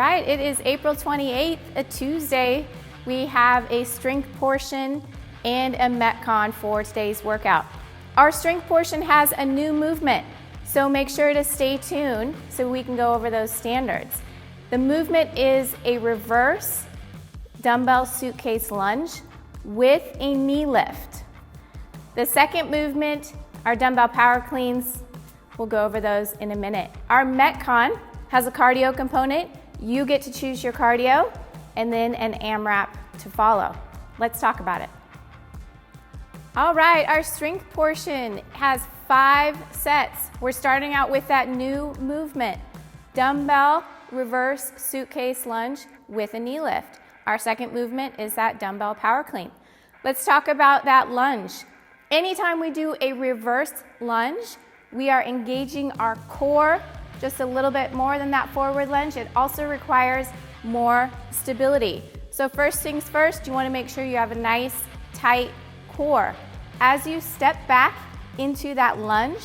right, it is April 28th, a Tuesday. We have a strength portion and a Metcon for today's workout. Our strength portion has a new movement, so make sure to stay tuned so we can go over those standards. The movement is a reverse dumbbell suitcase lunge with a knee lift. The second movement, our dumbbell power cleans, we'll go over those in a minute. Our Metcon has a cardio component. You get to choose your cardio, and then an AMRAP to follow. Let's talk about it. All right, our strength portion has 5 sets. We're starting out with that new movement, dumbbell reverse suitcase lunge with a knee lift. Our second movement is that dumbbell power clean. Let's talk about that lunge. Anytime we do a reverse lunge, we are engaging our core just a little bit more than that forward lunge. It also requires more stability. So first things first, you want to make sure you have a nice, tight core. As you step back into that lunge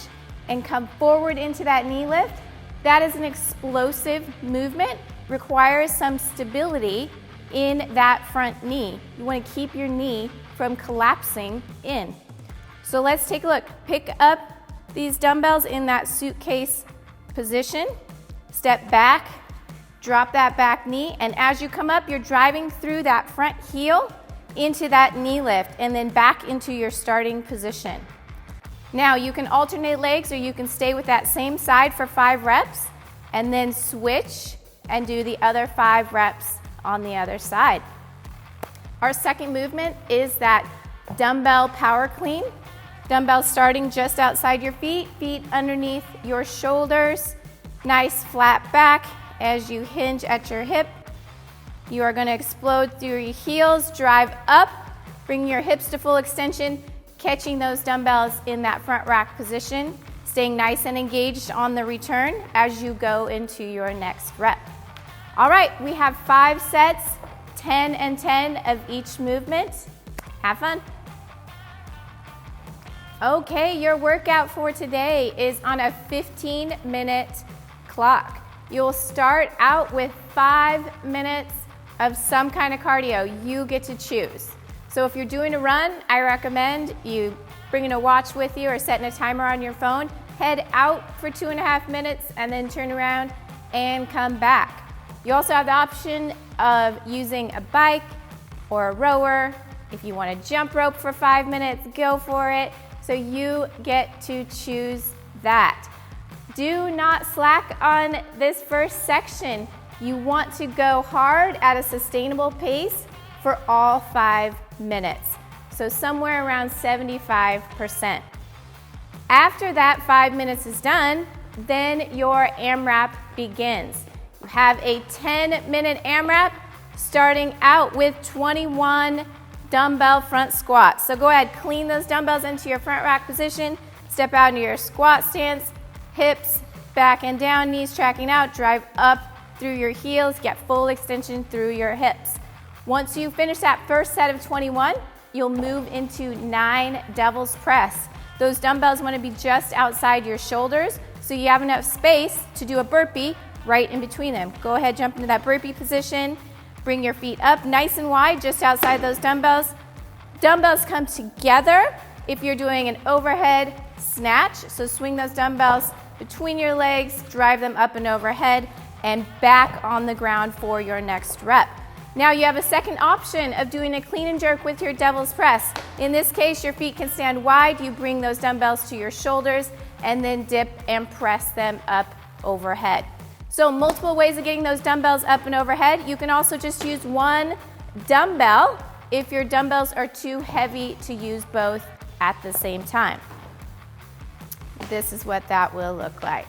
and come forward into that knee lift, that is an explosive movement, requires some stability in that front knee. You want to keep your knee from collapsing in. So let's take a look. Pick up these dumbbells in that suitcase position, step back, drop that back knee, and as you come up, you're driving through that front heel into that knee lift and then back into your starting position. Now you can alternate legs or you can stay with that same side for 5 reps and then switch and do the other 5 reps on the other side. Our second movement is that dumbbell power clean. Dumbbells starting just outside your feet, feet underneath your shoulders, nice flat back as you hinge at your hip. You are going to explode through your heels, drive up, bring your hips to full extension, catching those dumbbells in that front rack position, staying nice and engaged on the return as you go into your next rep. All right, we have 5 sets, 10 and 10 of each movement. Have fun. Okay, your workout for today is on a 15-minute clock. You'll start out with 5 minutes of some kind of cardio. You get to choose. So if you're doing a run, I recommend you bringing a watch with you or setting a timer on your phone. Head out for 2.5 minutes and then turn around and come back. You also have the option of using a bike or a rower. If you want to jump rope for 5 minutes, go for it. So you get to choose that. Do not slack on this first section. You want to go hard at a sustainable pace for all 5 minutes. So somewhere around 75%. After that 5 minutes is done, then your AMRAP begins. You have a 10-minute AMRAP starting out with 21 dumbbell front squats. So go ahead, clean those dumbbells into your front rack position, step out into your squat stance, hips back and down, knees tracking out, drive up through your heels, get full extension through your hips. Once you finish that first set of 21, you'll move into 9 devil's press. Those dumbbells want to be just outside your shoulders so you have enough space to do a burpee right in between them. Go ahead, jump into that burpee position. Bring your feet up nice and wide just outside those dumbbells. Dumbbells come together if you're doing an overhead snatch. So swing those dumbbells between your legs, drive them up and overhead, and back on the ground for your next rep. Now you have a second option of doing a clean and jerk with your devil's press. In this case, your feet can stand wide. You bring those dumbbells to your shoulders and then dip and press them up overhead. So multiple ways of getting those dumbbells up and overhead. You can also just use one dumbbell if your dumbbells are too heavy to use both at the same time. This is what that will look like.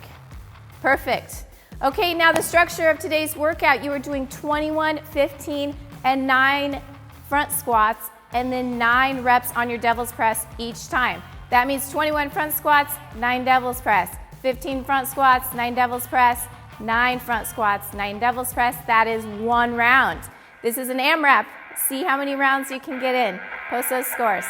Perfect. Okay, now the structure of today's workout, you are doing 21, 15, and 9 front squats, and then 9 reps on your devil's press each time. That means 21 front squats, 9 devil's press, 15 front squats, 9 devil's press, 9 front squats, 9 devil's press. That is 1 round. This is an AMRAP. See how many rounds you can get in. Post those scores.